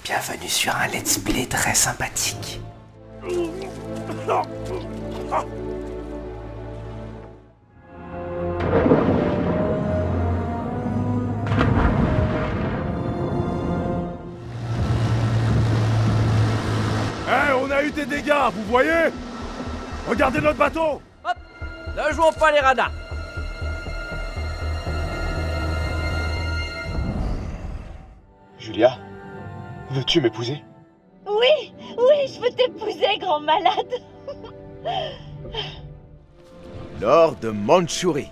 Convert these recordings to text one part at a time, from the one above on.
Bienvenue sur un let's play très sympathique. On a eu des dégâts, vous voyez? Regardez notre bateau! Hop! Ne jouons pas les radars! Julia, veux-tu m'épouser? Oui, je veux t'épouser, grand malade. Lord de Mandchourie.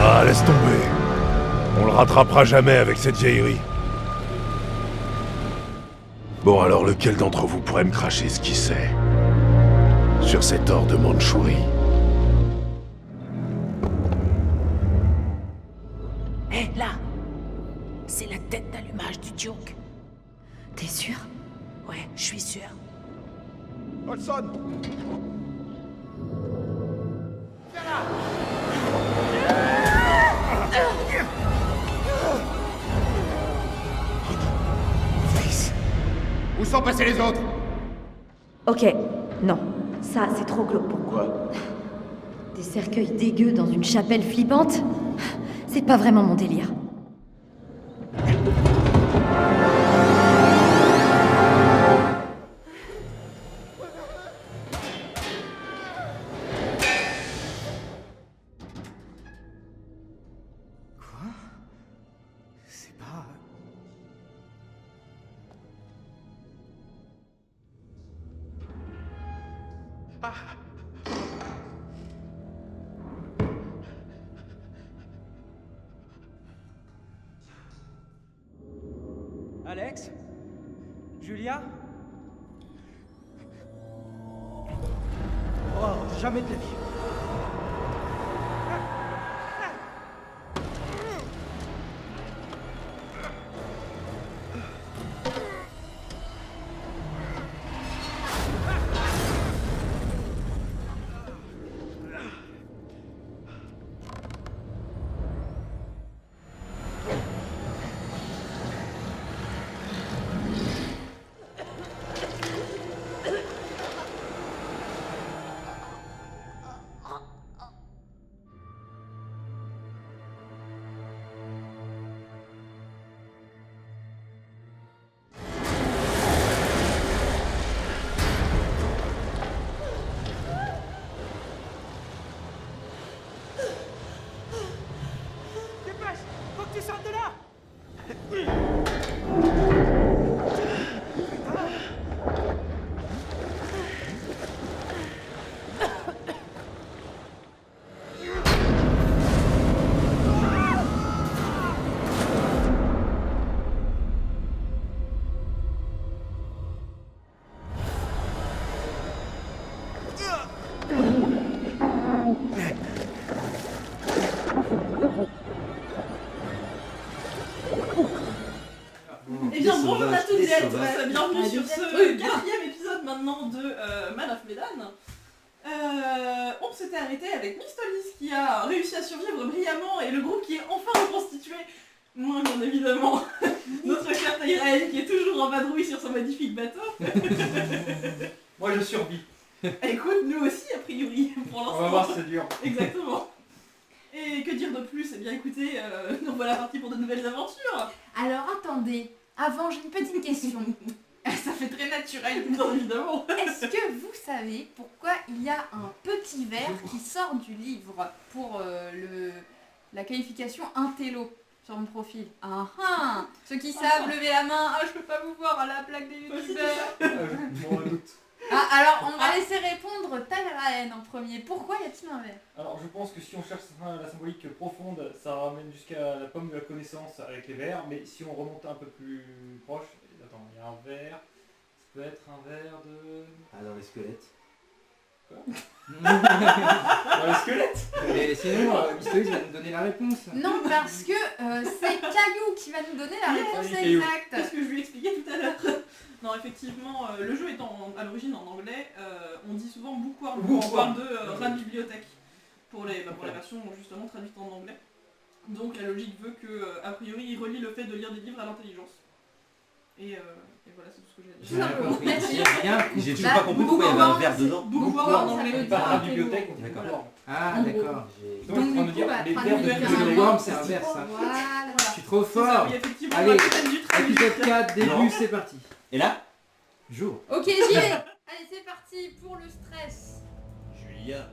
Ah, laisse tomber. On le rattrapera jamais avec cette vieillerie. Bon, alors lequel d'entre vous pourrait me cracher ce qu'il sait sur cet or de Mandchourie? Hé, là! C'est la tête d'allumage du Duke. T'es sûr? Ouais, je suis sûr. Olson! Où sont passés les autres? Ok, non. Ça, c'est trop glauque. Pourquoi? Des cercueils dégueux dans une chapelle flippante? C'est pas vraiment mon délire. Quoi? C'est pas... Alex? Julia? Oh, jamais de la vie. Faut que tu sortes de là! Eh bien bonjour à toutes et à tous, bienvenue sur ce quatrième épisode maintenant de Man of Medan. On s'était arrêté avec Mistolis qui a réussi à survivre brillamment et le groupe qui est enfin reconstitué, moins bien évidemment notre cher Tyrael qui est toujours en vadrouille sur son magnifique bateau. Moi je survis. Écoute, nous aussi a priori, pour l'instant. On va voir, c'est dur. Exactement. Et que dire de plus? Eh bien écoutez, nous voilà partis pour de nouvelles aventures. Alors attendez, avant j'ai une petite question. Ça fait très naturel, bien évidemment. Est-ce que vous savez pourquoi il y a un petit verre qui sort du livre pour la qualification intello sur mon profil? Ah ah! Ceux qui savent, levez la main. Ah, je peux pas vous voir à la plaque des youtubeurs. Je m'en doute. Ah, alors on va laisser répondre Tyraen en premier. Pourquoi y a-t-il un verre? Alors je pense que si on cherche la symbolique profonde, ça ramène jusqu'à la pomme de la connaissance avec les vers, mais si on remonte un peu plus proche, attends, il y a un verre, ça peut être un verre de... Ah, dans les squelettes. Quoi? Dans les squelettes? Mais sinon, Mystoïs va nous donner la réponse. Non, parce que c'est Caillou qui va nous donner la réponse exacte. C'est ce que je lui expliquais tout à l'heure. Non, effectivement, le jeu étant à l'origine en anglais, on dit souvent bookworm. On parle de rat de bibliothèque pour les versions justement traduites en anglais. Donc la logique veut que, a priori, il relie le fait de lire des livres à l'intelligence. Et voilà, c'est tout ce que j'ai à dire. J'ai rien compris. J'ai toujours pas compris pourquoi il y avait un verre dedans. Bookworm en anglais. Pas la bibliothèque, on dit D'accord. d'accord. Ah, d'accord. Donc, on va nous dire les vers de Bookworm, c'est un vers, ça. Voilà. Je suis trop fort. Oui, effectivement, Allez, la scène du traduit. épisode 4, début, Non. c'est parti. Et là Jour. Ok, j'y vais. Allez, c'est parti pour le stress. Julia.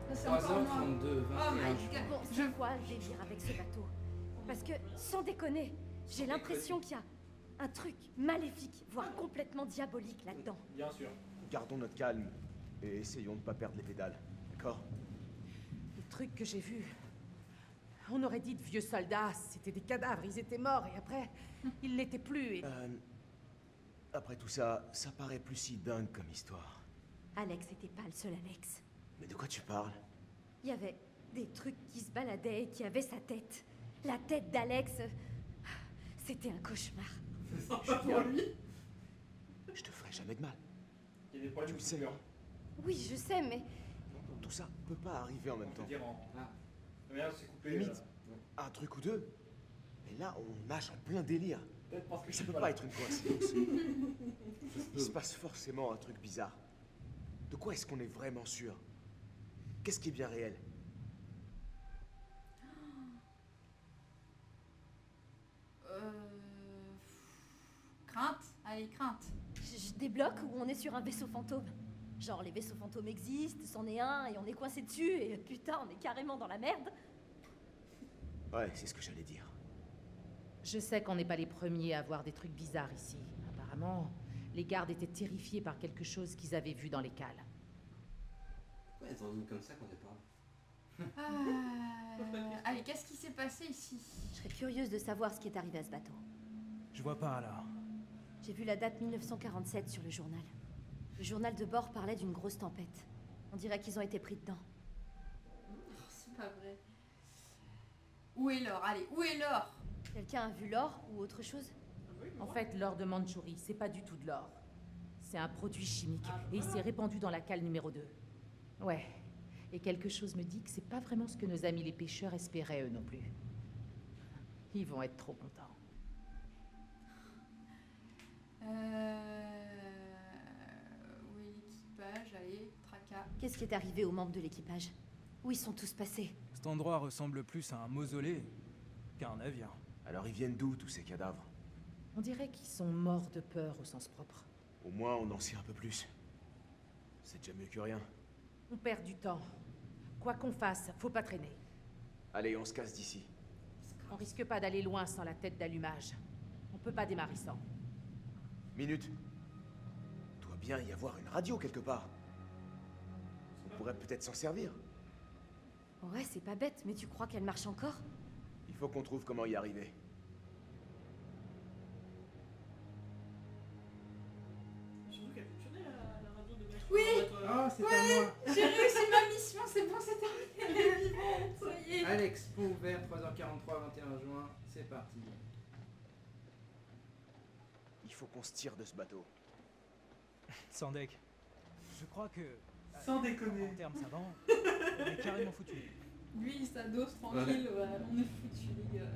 Ça, c'est encore moi. 3h32, Oh 21. my god. Bon, je vois le délire avec ce bateau. Parce que, sans déconner, j'ai l'impression qu'il y a un truc maléfique, voire complètement diabolique là-dedans. Bien sûr. Gardons notre calme et essayons de pas perdre les pédales. D'accord? Le truc que j'ai vu. On aurait dit de vieux soldats, c'était des cadavres, ils étaient morts et après, ils l'étaient plus et... Après tout ça, ça paraît plus si dingue comme histoire. Alex n'était pas le seul Alex. Mais de quoi tu parles? Il y avait des trucs qui se baladaient et qui avaient sa tête. La tête d'Alex. C'était un cauchemar. Je te ferai jamais de mal. Il y a des problèmes Tu le sais. de Oui, je sais, mais Tout ça peut pas arriver en même On temps. peut dire en... Ah. Mais là, c'est coupé. Limite. Un truc ou deux. Mais là, on nage en plein délire. Peut-être parce que je Ça suis peut pas pas là. être une coïncidence. Il se passe forcément un truc bizarre. De quoi est-ce qu'on est vraiment sûr? Qu'est-ce qui est bien réel? Crainte. Allez, crainte. je débloque ou on est sur un vaisseau fantôme. Genre, les vaisseaux fantômes existent, c'en est un et on est coincé dessus et putain, on est carrément dans la merde. Ouais, c'est ce que j'allais dire. Je sais qu'on n'est pas les premiers à voir des trucs bizarres ici. Apparemment, les gardes étaient terrifiés par quelque chose qu'ils avaient vu dans les cales. Pourquoi elles ont comme ça quand elles parlent? Allez, qu'est-ce qui s'est passé ici? Je serais curieuse de savoir ce qui est arrivé à ce bateau. Je vois pas alors. J'ai vu la date 1947 sur le journal. Le journal de bord parlait d'une grosse tempête. On dirait qu'ils ont été pris dedans. Oh, c'est pas vrai. Où est l'or? Allez, où est l'or? Quelqu'un a vu l'or ou autre chose? En fait, l'or de Mandchourie, c'est pas du tout de l'or. C'est un produit chimique et il s'est répandu dans la cale numéro 2. Ouais. Et quelque chose me dit que c'est pas vraiment ce que nos amis les pêcheurs espéraient eux non plus. Ils vont être trop contents. Oui, l'équipage, allez, tracas. Qu'est-ce qui est arrivé aux membres de l'équipage? Où ils sont tous passés? Cet endroit ressemble plus à un mausolée qu'à un navire. Alors ils viennent d'où tous ces cadavres? On dirait qu'ils sont morts de peur au sens propre. Au moins on en sait un peu plus. C'est déjà mieux que rien. On perd du temps. Quoi qu'on fasse, faut pas traîner. Allez, on se casse d'ici. On risque pas d'aller loin sans la tête d'allumage. On peut pas démarrer sans. Minute. Doit bien y avoir une radio quelque part. On pourrait peut-être s'en servir. Ouais, c'est pas bête, mais tu crois qu'elle marche encore? Il faut qu'on trouve comment y arriver. Surtout qu'elle fonctionnait la radio de Mathieu. Oui. Oh, c'est à moi. J'ai réussi ma mission, c'est bon, c'est terminé. Elle est vivante, ça y est. Alex, pont ouvert, 3h43, 21 juin, c'est parti. Il faut qu'on se tire de ce bateau. Sans deck. Je crois que... Sans déconner. En termes savants, on est carrément foutu. Lui, il s'adosse tranquille, ouais, on est foutus, les gars.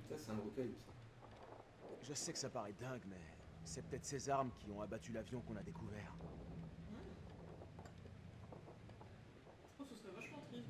Ça, c'est un recueil. Je sais que ça paraît dingue, mais c'est peut-être ces armes qui ont abattu l'avion qu'on a découvert. Oh, ce serait vachement triste.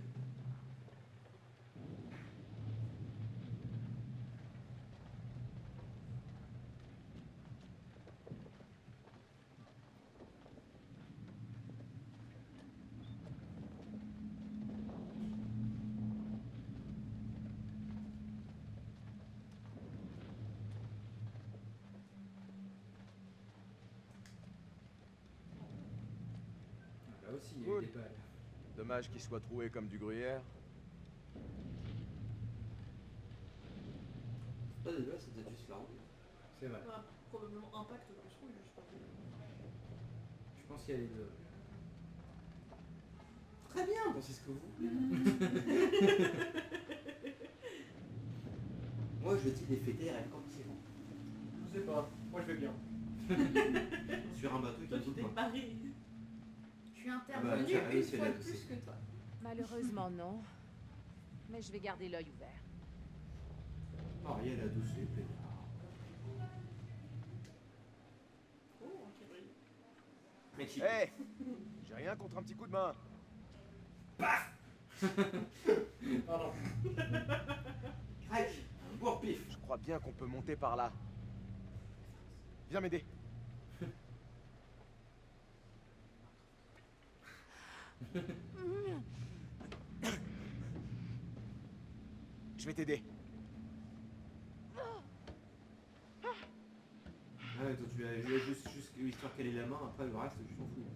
Là aussi, il y a eu des balles. Dommage qu'il soit troué comme du gruyère. Pas des balles, c'était juste la roue. C'est vrai. Probablement impact plus rouge, je sais pas. Je pense qu'il y a les deux. Francisco, vous Moi, je dis les fêter rêve quand c'est bon. Je sais pas, moi je vais bien. Sur un bateau qui Toi, ne tu t'es doute pas. barré. Je suis intervenue tiens, allez, une c'est fois là, de plus que toi. Malheureusement, non. Mais je vais garder l'œil ouvert. Ariel a douce les plaies. Oh, ok, oui. Mais qui Hé J'ai rien contre un petit coup de main. Pardon. Crac Bourre pif. Je crois bien qu'on peut monter par là. Viens m'aider. Je vais t'aider. Ah ouais, toi tu as juste histoire qu'elle ait la main, après le reste, je t'en fous.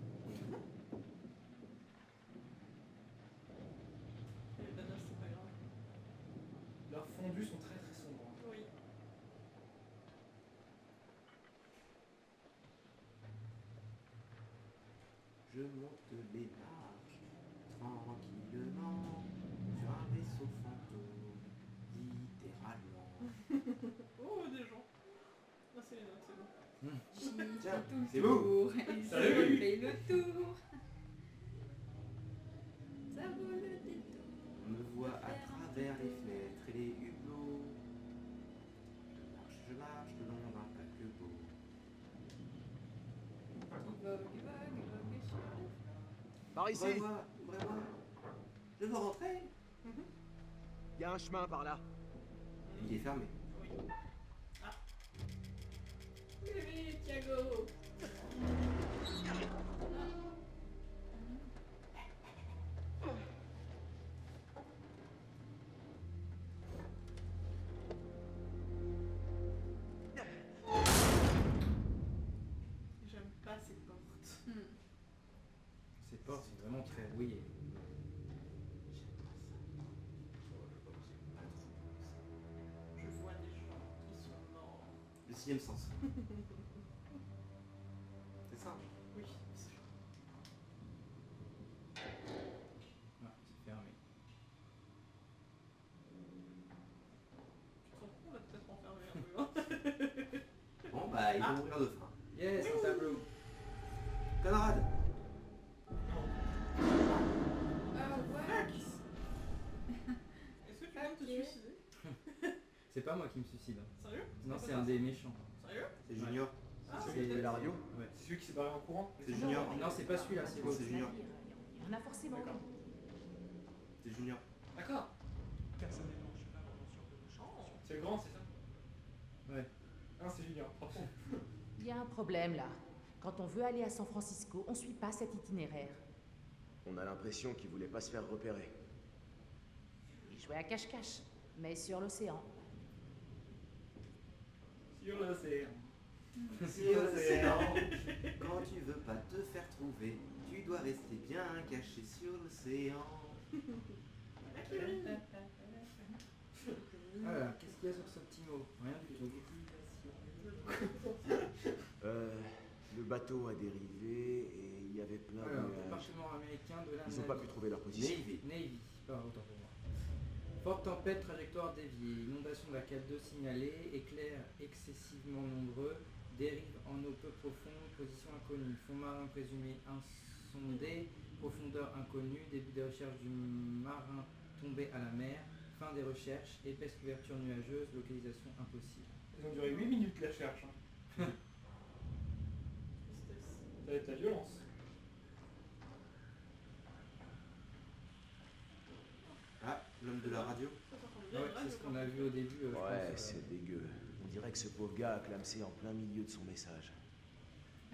Les bananes, c'est pas grave. Leurs fondus sont très très sombres. Oui. Je monte les marches, tranquillement, sur un vaisseau fantôme, littéralement. Oh, des gens. Ah, c'est les notes, c'est bon. Tiens, Tout le c'est tour, vous. et ça Salut. fait le tour. Ça vaut le détour. On me voit à travers les fenêtres et les hublots. Je marche le long d'un paquebot. Vogue sur le... Par ici. Ouvrez-moi. Je veux rentrer. Il y a un chemin par là. Il est fermé. Oui. Ah. Oui, Thiago. J'aime pas ces portes. Ces portes sont vraiment très rouillées. Je vois des gens qui sont morts. Le sixième sens. C'est ça. Oui, c'est Ah, c'est fermé. Tu te rends compte, on va peut-être enfermer un peu. Hein. Bon bah ils vont mourir de faim. Yes, un tableau. Camarade. Est-ce que tu viens de te suicider? C'est pas moi qui me suicide. Hein. Sérieux? Non, pas c'est ça? un des méchants. Sérieux? C'est Junior. Ah, C'est la radio. Ouais. C'est celui qui s'est barré en courant. C'est Junior. Non, c'est pas celui-là, c'est Non, l'autre. c'est Junior. Il y en a forcément. D'accord. C'est Junior. D'accord. Personne n'est blanche, là, vraiment sûr de vos chances. C'est le grand, c'est ça? Ouais. Ah, c'est Junior. Il y a un problème là. Quand on veut aller à San Francisco, on suit pas cet itinéraire. On a l'impression qu'il voulait pas se faire repérer. Il jouait à cache-cache, mais sur l'océan. Sur l'océan. Sur l'océan. Quand tu veux pas te faire trouver, tu dois rester bien caché sur l'océan. Alors, qu'est-ce qu'il y a sur ce petit mot? Rien du tout. Le bateau a dérivé et il y avait plein de Alors, nuages. département américain de la Ils ont pas pu trouver leur position. Navy. Pas autant pour moi. Forte tempête, trajectoire déviée, inondation de la cale 2 signalée, éclairs excessivement nombreux, dérive en eau peu profonde, position inconnue, fond marin présumé insondé, profondeur inconnue, début des recherches du marin tombé à la mer, fin des recherches, épaisse couverture nuageuse, localisation impossible. Ils ont duré 8 minutes la recherche. Hein. Ça va être la violence. Ah, l'homme de la radio. Ouais, c'est ce qu'on a vu au début. je Ouais, pense, c'est dégueu. On dirait que ce pauvre gars a clamsé en plein milieu de son message.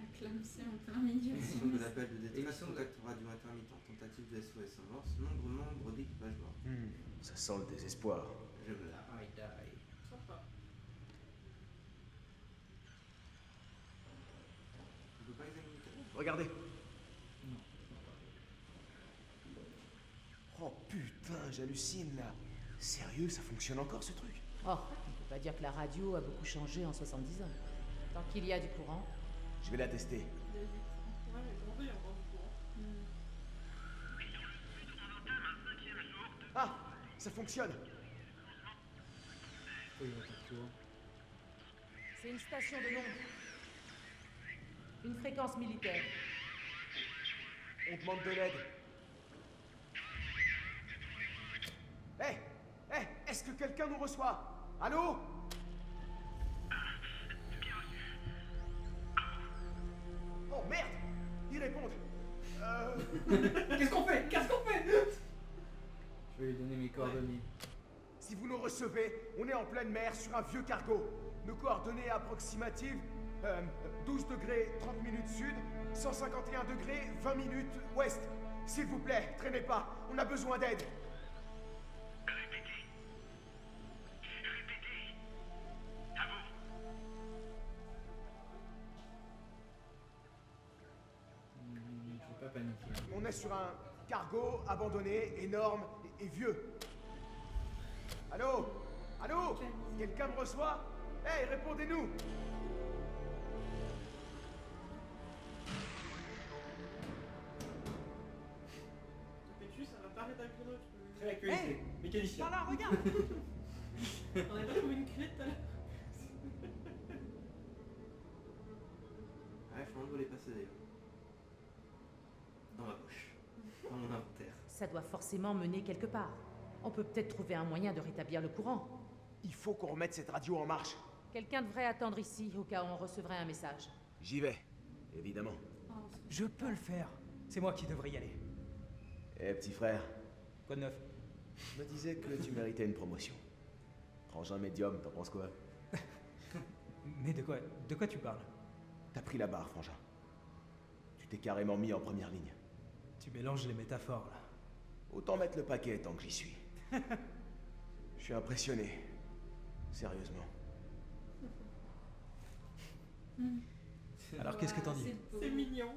Acclamé en plein milieu. Émission de l'appel de détresse, contact radio intermittent, tentative de SOS amorce, membre d'équipage mort. Ça sent le désespoir. Je me la. I die. Sympa. On peut pas examiner le cadavre. Regardez. Oh putain, j'hallucine là. Sérieux, ça fonctionne encore ce truc? Oh, on peut pas dire que la radio a beaucoup changé en 70 ans. Tant qu'il y a du courant. Je vais la tester. Ouais, mais comment ça, il y a encore du courant? Ah, ça fonctionne. C'est une station de nombre. Une fréquence militaire. On demande de l'aide. Hé, est-ce que quelqu'un nous reçoit? Allô? Oh merde! Ils répondent. Qu'est-ce qu'on fait? Je vais lui donner mes coordonnées. Si vous nous recevez, on est en pleine mer sur un vieux cargo. Nos coordonnées approximatives 12 degrés 30 minutes sud, 151 degrés 20 minutes ouest. S'il vous plaît, traînez pas, on a besoin d'aide. Je vais pas paniquer. On est sur un cargo abandonné, énorme et vieux. Allô? Allô? Quelqu'un me reçoit? Hey, répondez-nous! Pétu, ça va pas arrêter avec le nôtre. Réactualité. Mécanicien. Par là, regarde. On avait pas trouvé une clé tout à l'heure. Ouais, je pense que les passer d'ailleurs. Dans ma poche. Dans mon inventaire. Ça doit forcément mener quelque part. On peut peut-être trouver un moyen de rétablir le courant. Il faut qu'on remette cette radio en marche. Quelqu'un devrait attendre ici au cas où on recevrait un message. J'y vais, évidemment. Je peux le faire. C'est moi qui devrais y aller. Eh, petit frère, Quoi de neuf? je me disais que tu méritais une promotion. Frangin médium, t'en penses quoi? Mais de quoi tu parles? T'as pris la barre, Frangin. Tu t'es carrément mis en première ligne. Tu mélanges les métaphores, là. Autant mettre le paquet tant que j'y suis. Je suis impressionné. Sérieusement. Alors qu'est-ce que t'en dis? C'est mignon.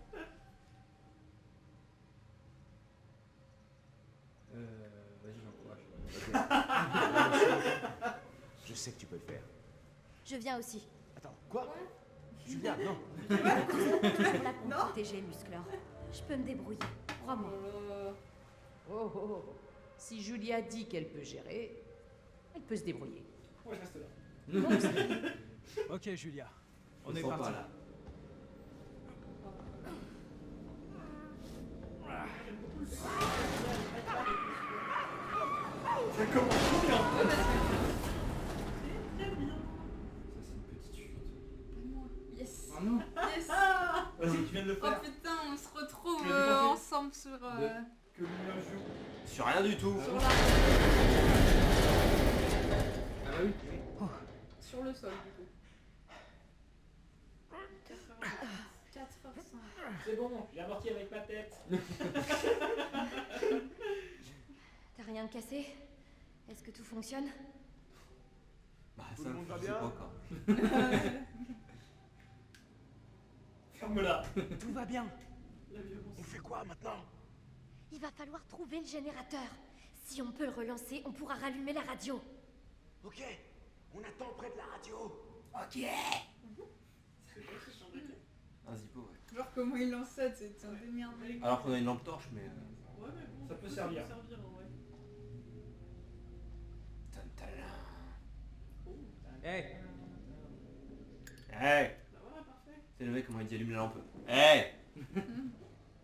Vas-y, j'encourage. Je sais que tu peux le faire. Je viens aussi. Attends, quoi? Julia, non. Je suis là pour me protéger, Musclor. Je peux me débrouiller. Crois-moi. Oh, oh, oh. Si Julia dit qu'elle peut gérer, elle peut se débrouiller. Moi, je reste là. Ok, Julia. On Je est sens parti. pas là. Ça commence bien. Ça, c'est une petite chute. Yes. Oh non. Yes. Vas-y, tu viens de le Oh faire. putain, on se retrouve Tu l'as tout ensemble sur... Que Luna joue. Sur rien du tout. sur la... Ah bah oui. Sur le sol, du coup. 4h05. C'est bon, j'ai amorti avec ma tête. T'as rien de cassé? Est-ce que tout fonctionne? Bah Tout ça, le monde va je sais bien pas encore. Ferme-la. Tout va bien. La violence. On fait quoi maintenant? Il va falloir trouver le générateur. Si on peut le relancer, on pourra rallumer la radio. Ok, on attend près de la radio. Ok. Un zippo, ouais. Genre comment il lançait, c'est un démerdé. Alors qu'on a une lampe torche, mais. Ouais, mais bon. Ça peut servir. en vrai. Hey, Hey! Bah voilà, parfait. C'est le mec, comment il dit allume la lampe. Hey!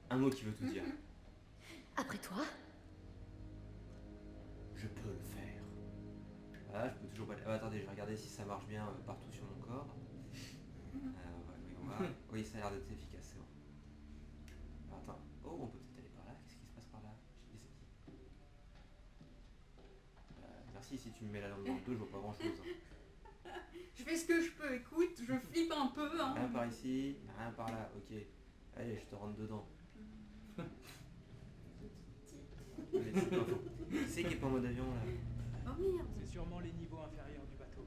Un mot qui veut tout dire. Après toi? Je peux le faire. Voilà, je peux toujours pas. Ah, attendez, je vais regarder si ça marche bien partout sur mon corps. Ouais, oui, on va. Oui, ça a l'air d'être efficace, c'est bon. Alors, attends. Oh, on peut peut-être aller par là. Qu'est-ce qui se passe par là? J'ai des amis. Merci, si tu me mets la lampe dans le dos, je vois pas grand chose. Je fais ce que je peux, écoute, je flippe un peu. Hein. Rien par ici, rien par là, ok. Allez, je te rentre dedans. Mais c'est pas faux. Qui c'est qui est pas en mode avion là? Oh merde. c'est sûrement les niveaux inférieurs du bateau.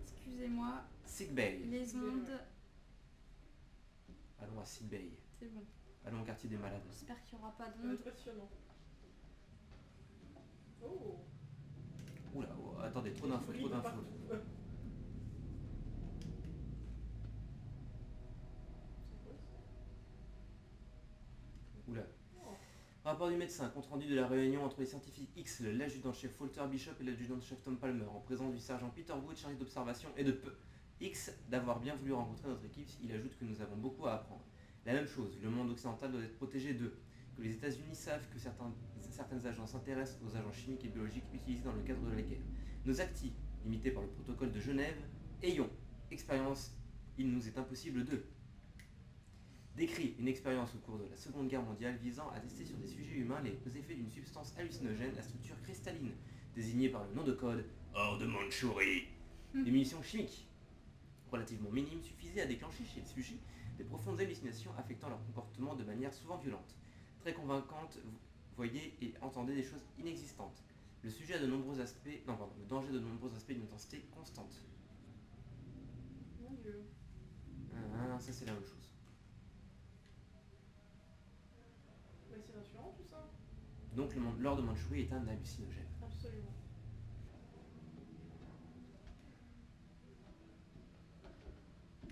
Excusez-moi, Sick Bay. les ondes... Allons à Sick Bay. C'est bon. Allons au quartier des malades. J'espère qu'il n'y aura pas Ça va d'ondes. être passionnant. Oh. Oula, oh, attendez, trop d'infos, trop d'infos. Oula. Ah Rapport du médecin, compte rendu de la réunion entre les scientifiques X, l'adjudant-chef Walter Bishop et l'adjudant-chef Tom Palmer, en présence du sergent Peter Wood, chargé d'observation, et de peu. X d'avoir bien voulu rencontrer notre équipe, il ajoute que nous avons beaucoup à apprendre. La même chose, le monde occidental doit être protégé d'eux. Que les États-Unis savent que certaines agences s'intéressent aux agents chimiques et biologiques utilisés dans le cadre de la guerre. Nos actis, limités par le protocole de Genève, ayons expérience, il nous est impossible de décrit une expérience au cours de la Seconde Guerre mondiale visant à tester sur des sujets humains les effets d'une substance hallucinogène à structure cristalline, désignée par le nom de code hors de Mandchourie. Des munitions chimiques relativement minimes suffisaient à déclencher chez les sujets des profondes hallucinations affectant leur comportement de manière souvent violente. Très convaincante, vous voyez et entendez des choses inexistantes. Le sujet a de nombreux aspects, le danger de nombreux aspects d'une intensité constante. Mon Dieu. Ah, ça c'est la même chose. Bah, c'est rassurant tout ça. Donc l'or de Mandchourie est un hallucinogène. Absolument.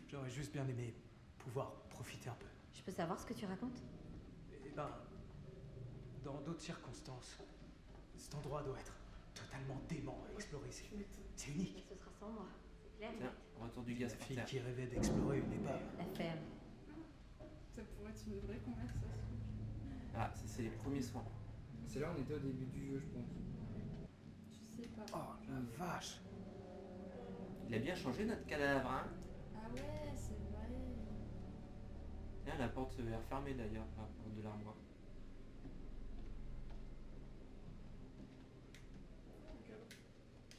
J'aurais juste bien aimé pouvoir profiter un peu. Je peux savoir ce que tu racontes? Eh ben, dans d'autres circonstances, cet endroit doit être totalement dément à explorer. C'est unique. Ce sera sans moi, c'est clair. Tiens, retour du gaz La par fille terre. qui rêvait d'explorer une épave. La ferme. Ça pourrait être une vraie conversation. Ah, ça c'est les premiers soins. C'est là où on était au début du jeu, je pense. Je sais pas. Oh la vache. Il a bien changé notre cadavre, hein. Ah ouais, c'est vrai. Tiens, la porte est refermée d'ailleurs, la porte de l'armoire.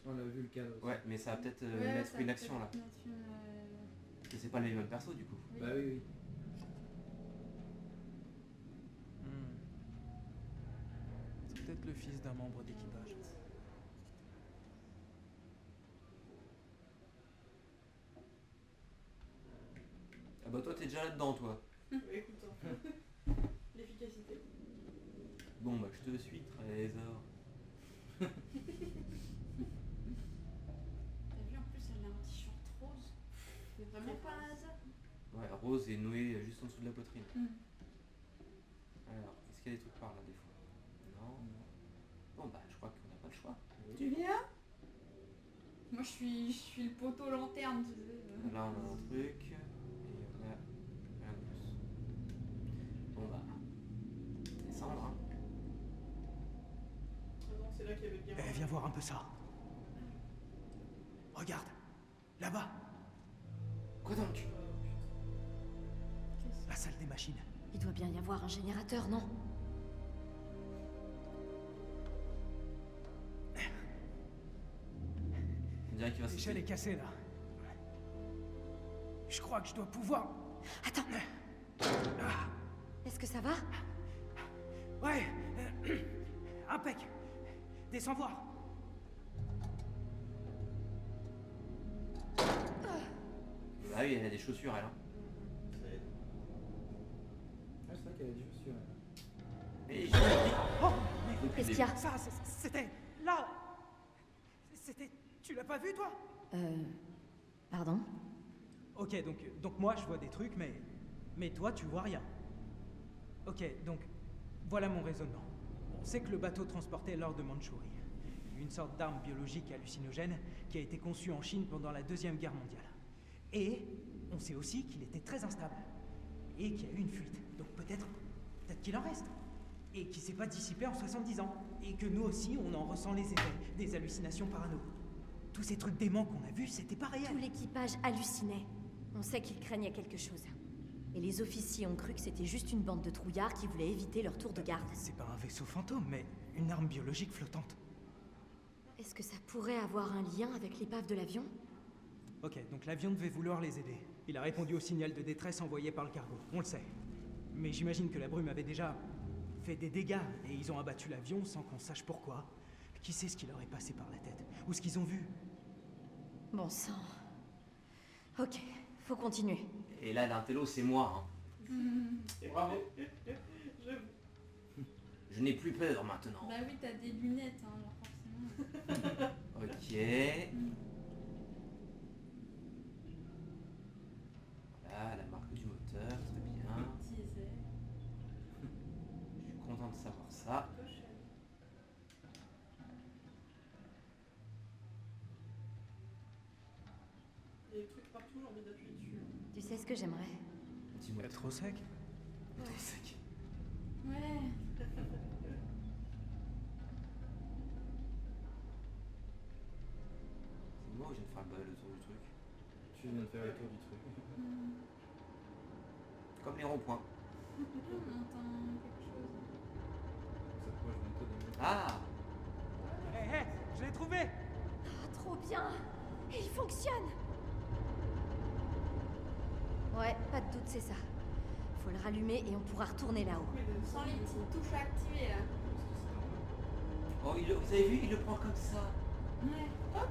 On a vu le cadre. Ouais, mais ça va peut-être Ouais, mettre ça une peut action là. mettre une, Parce que c'est pas les mêmes persos du coup. Oui. Bah oui, oui. C'est peut-être le fils d'un membre d'équipage. Ah bah toi t'es déjà là-dedans toi. Écoute, l'efficacité. Bon bah je te suis, trésor. T'as vu, en plus, elle a un t-shirt rose. C'est vraiment pas un hasard. Ouais, Rose est nouée juste en dessous de la poitrine. Mm. Alors, est-ce qu'il y a des trucs par là des fois? Non. Bon bah je crois qu'on n'a pas le choix. Tu viens? Moi, je suis le poteau lanterne, tu sais. Là on a un truc. Et on a un plus. Bon bah. Descendre hein. Ah non, c'est là qu'il y avait bien. Eh, viens voir un peu ça. Regarde, là-bas, Quoi donc? la salle des machines. Il doit bien y avoir un générateur, non? On dirait qu'il va L'échelle est sauter. cassée là. Je crois que je dois pouvoir. Attends, Ah, est-ce que ça va? ouais, impec. Descends voir. Bah oui, elle a des chaussures elle hein. Ah, c'est vrai qu'elle a des chaussures. Et Oh, Qu'est-ce qu'il y a? ça, c'était là. C'était. Tu l'as pas vu toi? Pardon? Ok, donc moi je vois des trucs, mais toi tu vois rien. Ok, donc voilà mon raisonnement. On sait que le bateau transportait l'or de Mandchourie, une sorte d'arme biologique hallucinogène qui a été conçue en Chine pendant la Deuxième Guerre mondiale. Et on sait aussi qu'il était très instable et qu'il y a eu une fuite. Donc peut-être qu'il en reste. Et qui s'est pas dissipé en 70 ans. Et que nous aussi on en ressent les effets, des hallucinations parano. Tous ces trucs déments qu'on a vus, c'était pas réel. Tout l'équipage hallucinait. On sait qu'ils craignaient quelque chose. Et les officiers ont cru que c'était juste une bande de trouillards qui voulaient éviter leur tour de garde. C'est pas un vaisseau fantôme, mais une arme biologique flottante. Est-ce que ça pourrait avoir un lien avec l'épave de l'avion? Ok, donc l'avion devait vouloir les aider. Il a répondu au signal de détresse envoyé par le cargo, on le sait. Mais j'imagine que la brume avait déjà fait des dégâts, et ils ont abattu l'avion sans qu'on sache pourquoi. Qui sait ce qui leur est passé par la tête? Ou ce qu'ils ont vu? Bon sang. Ok, faut continuer. Et là l'intello c'est moi hein. Bravo. Je n'ai plus peur maintenant. Bah oui, t'as des lunettes, hein, alors forcément. Ok. Voilà la marque du moteur, très bien. Petit essai. Je suis content de savoir ça. Il y a des trucs partout, j'ai envie d'appuyer dessus. Tu sais ce que j'aimerais? Il est trop sec. Trop sec. Ouais. C'est moi où je viens de faire le tour du truc. Tu viens de faire le tour du truc. Comme les ronds-points. On entend quelque chose. Ça s'approche bientôt de nous. Ah! Hé, hé, je l'ai trouvé! Ah, trop bien! Et il fonctionne! Ouais, pas de doute, c'est ça. Faut le rallumer et on pourra retourner là-haut. Sans les petites touches activées là. Oh, vous avez vu, il le prend comme ça. Ouais. Hop.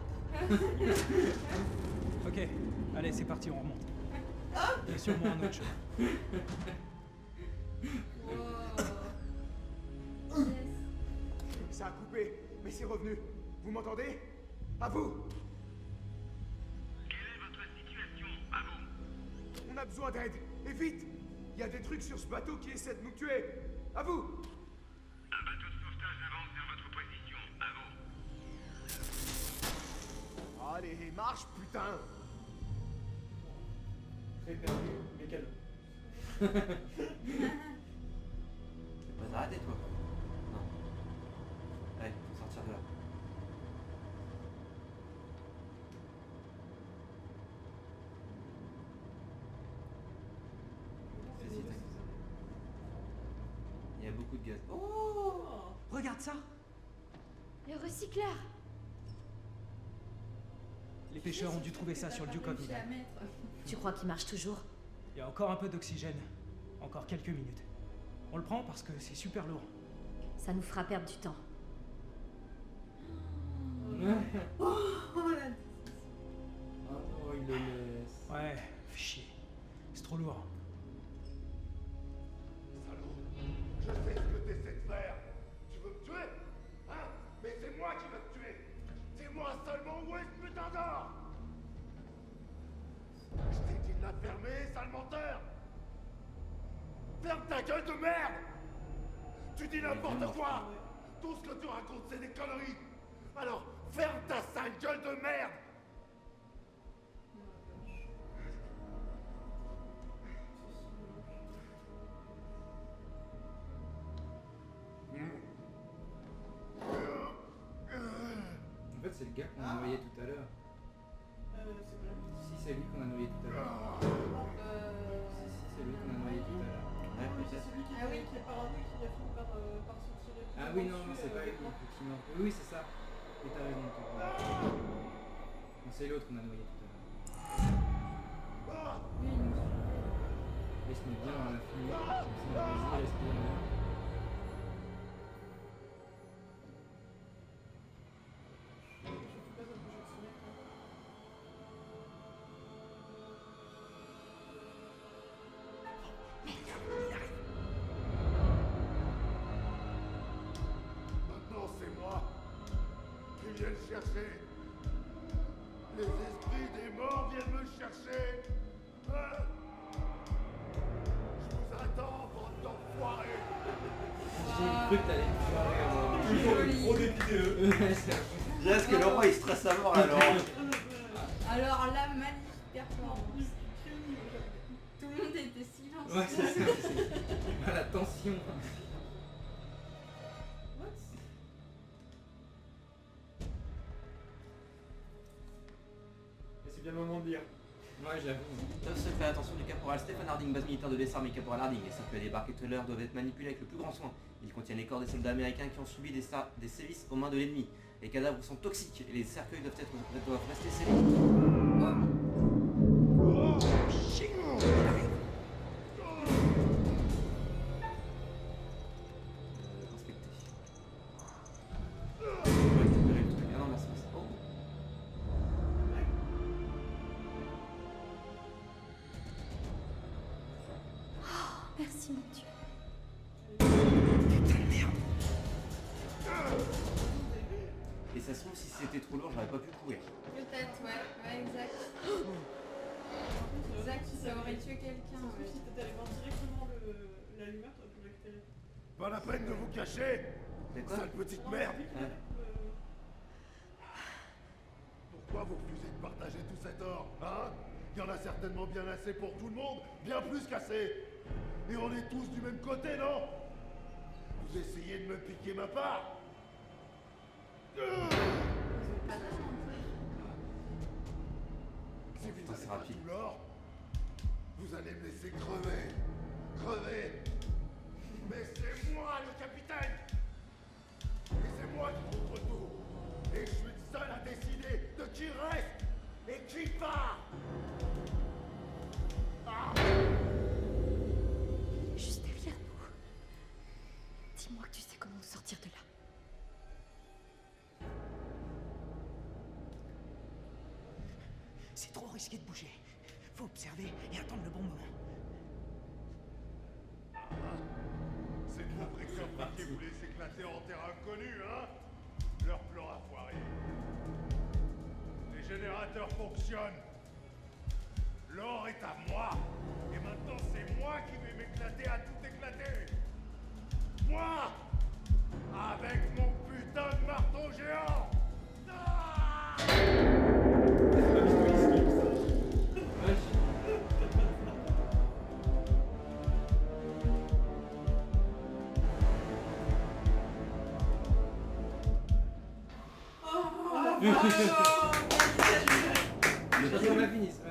Ok, allez, c'est parti, on remonte. Il y a sûrement un autre chemin. Wow. Yes. Ça a coupé, mais c'est revenu. Vous m'entendez? À vous! Quelle est votre situation? À vous! On a besoin d'aide, et vite! Il y a des trucs sur ce bateau qui essaient de nous tuer! À vous! Un bateau de sauvetage avance vers votre position. À vous! Allez, marche, putain! Très perdu, mais calme. Tu peux pas t'arrêter, toi? Non. Allez, faut sortir de là. C'est si, t'inquiète. Il y a beaucoup de gaz. Oh! Regarde ça! Le recycleur! Les pêcheurs ont dû trouver ça sur le Duke of Réussi à Eden. mettre. Tu crois qu'il marche toujours? Il y a encore un peu d'oxygène. Encore quelques minutes. On le prend parce que c'est super lourd. Ça nous fera perdre du temps. Oh la... Oh, il le laisse. Ouais, fais chier. C'est trop lourd. Je sais ce que t'essaies de faire. Tu veux me tuer? Hein? Mais c'est moi qui vais te tuer. C'est moi seulement. Où est ce putain d'or? Je t'ai dit de la fermer, sale menteur. Ferme ta gueule de merde. Tu dis n'importe quoi. Tout ce que tu racontes, c'est des conneries. Alors, ferme ta sale gueule de merde. En fait, c'est le gars qu'on a noyé tout à l'heure. C'est vrai. Si, c'est lui qu'on a noyé tout à l'heure. Si, c'est lui qu'on a noyé tout à l'heure. Ouais, C'est peut-être. celui qui est parano et qui a fini par se tirer. Ah oui, non, non, c'est pas lui, effectivement. Oui, c'est ça. Et t'as raison. Non, c'est l'autre qu'on a noyé tout à l'heure. Oui, il nous suit. Laisse-nous bien dans la fumée. Comme ça, vas-y, respire. Maintenant, c'est moi qui viens le chercher. Les esprits des morts viennent me chercher. Hein? Je vous attends, bande d'enfoirés. J'ai cru que t'allais me foirer avant. Trop d'épidémeux. Déjà, est-ce que le roi il stresse à mort alors? Alors là, magnifique performance. Tout le monde était silencieux. Ouais, c'est ça. Ah, la tension. Et c'est bien le moment de dire. Ouais, j'avoue. Top secret, attention du caporal Stephen Harding, base militaire de l'ESA, mais caporal Harding. Les cercueils débarqués tout à l'heure doivent être manipulés avec le plus grand soin. Ils contiennent les corps des soldats américains qui ont subi des sévices aux mains de l'ennemi. Les cadavres sont toxiques et les cercueils doivent rester scellés. Inspecter. On va récupérer le truc. Ah non, merci, merci. Oh. Merci, mon Dieu. Et ça se trouve, si c'était trop lourd, j'aurais pas pu courir. Peut-être, ouais, exact. Exact, ça aurait tué quelqu'un. Si t'étais allé voir directement l'allumeur, t'aurais pu le récupérer. Pas la peine de vous cacher. Sale petite merde. Pourquoi vous refusez de partager tout cet or, hein? Il y en a certainement bien assez pour tout le monde, bien plus qu'assez. Et on est tous du même côté, non? Vous essayez de me piquer ma part? Si vous avez pas tout l'or, vous allez me laisser crever. Crever. Mais c'est moi le capitaine. Et c'est moi qui contrôle tout. Et je suis le seul à décider de qui reste et qui part. Juste derrière nous. Dis-moi que tu sais comment nous sortir de là. C'est trop risqué de bouger. Faut observer et attendre le bon moment. C'est vos précoces qui voulaient s'éclater en terre inconnue, hein? Leur plan a foiré. Les générateurs fonctionnent. L'or est à moi. Et maintenant, c'est moi qui vais m'éclater à tout éclater. Moi! Avec mon putain de marteau géant! Ah!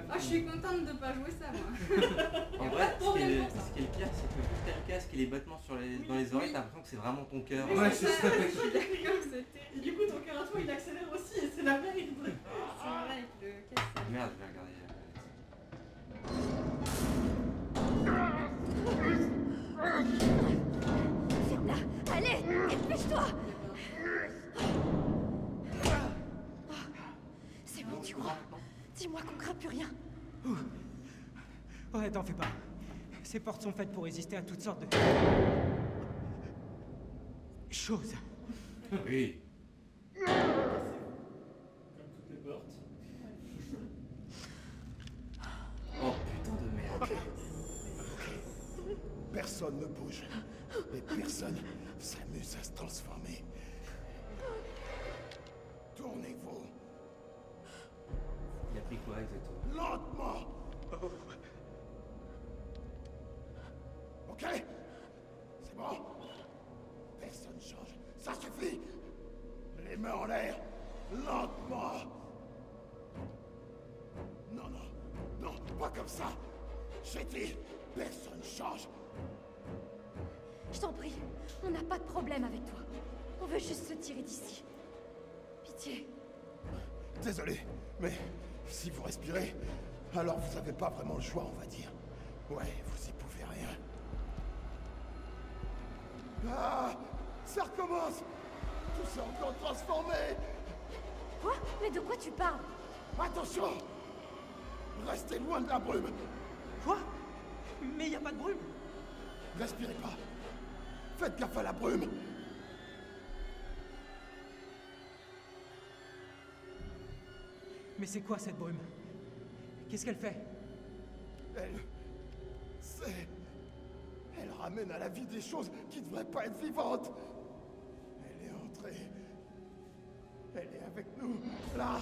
Ah, je suis contente de pas jouer ça, moi. En vrai, ce qui est le pire, c'est que vu que t'as le casque et les battements dans les oreilles, t'as l'impression que c'est vraiment ton cœur. Ouais, c'est ça, je suis d'accord, c'était... Et du coup, ton cœur à toi, il accélère aussi, et c'est la merde. C'est vrai que le casque... Merde, je vais regarder. Ferme-la. Allez, dépêche-toi. C'est bon, tu crois? Dis-moi qu'on craint plus rien. Ouais, t'en fais pas. Ces portes sont faites pour résister à toutes sortes de... choses. Oui. Comme toutes les portes. Oh putain de merde. Personne ne bouge. Et personne s'amuse à se transformer. Tournez-vous. Il a pris quoi exactement? Lentement. Ok? C'est bon? Personne change. Ça suffit. Les mains en l'air. Lentement. Non, non. Non, pas comme ça. J'ai dit, personne change. Je t'en prie, on n'a pas de problème avec toi. On veut juste se tirer d'ici. Pitié. Désolé, mais si vous respirez, alors vous n'avez pas vraiment le choix, on va dire. Ouais, vous y pouvez rien. Ah! Ça recommence! Tout s'est encore transformé! Quoi? Mais de quoi tu parles? Attention! Restez loin de la brume! Quoi? Mais y a pas de brume! Respirez pas! Faites gaffe à la brume! Mais c'est quoi cette brume? Qu'est-ce qu'elle fait? Elle ramène à la vie des choses qui devraient pas être vivantes! Elle est entrée... Elle est avec nous, là!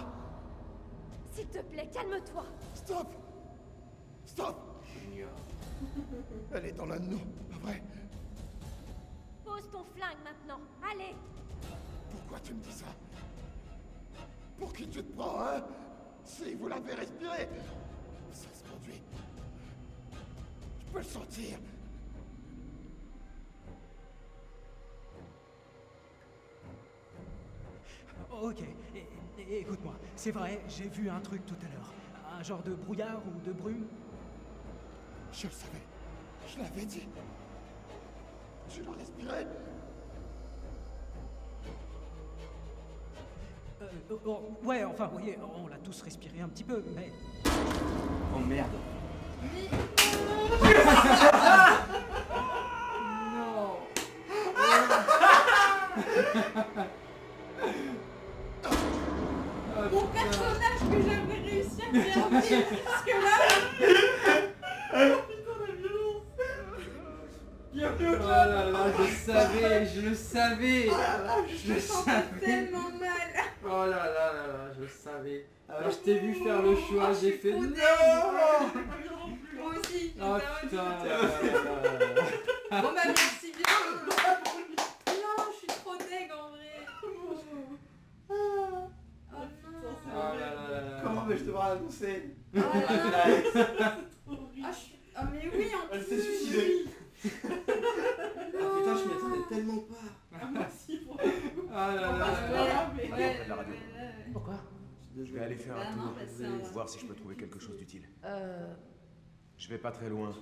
S'il te plaît, calme-toi! Stop! Stop! Elle est dans l'un de nous, pas vrai? Pose ton flingue maintenant, allez! Pourquoi tu me dis ça? Pour qui tu te prends, hein? Si vous l'avez respiré! Ça se produit. Je peux le sentir. Ok, écoute-moi. C'est vrai, j'ai vu un truc tout à l'heure. Un genre de brouillard ou de brume. Je le savais. Je l'avais dit. Tu l'as respiré? Ouais, enfin, oui, on l'a tous respiré un petit peu, mais... Oh merde. Non. Mon personnage que j'avais réussi à faire vivre jusque là. Oh putain la violence. Bienvenue au Oh club. là là, je savais, je le savais. Oh là là, je me sentais savais. tellement mal. Oh là là là là, je le savais. Alors je t'ai vu faire le choix, j'ai fait trop non. deg. Moi aussi, j'ai Oh pas putain. Bon bah merci bien. Non, je suis trop deg en vrai. Oh non. Oh là là là là. Comment vais-je devoir l'annoncer? Oh là là. Alex. Ah, ah mais oui en Elle plus. s'est suicidée. Ah putain, je m'y attendais tellement pas. Merci pour Ah là là. Ouais, Près de la radio. Pourquoi? Je vais aller faire Bah un non, tour, bah c'est un- voir si je peux trouver quelque chose d'utile. Euh... Je vais pas très loin.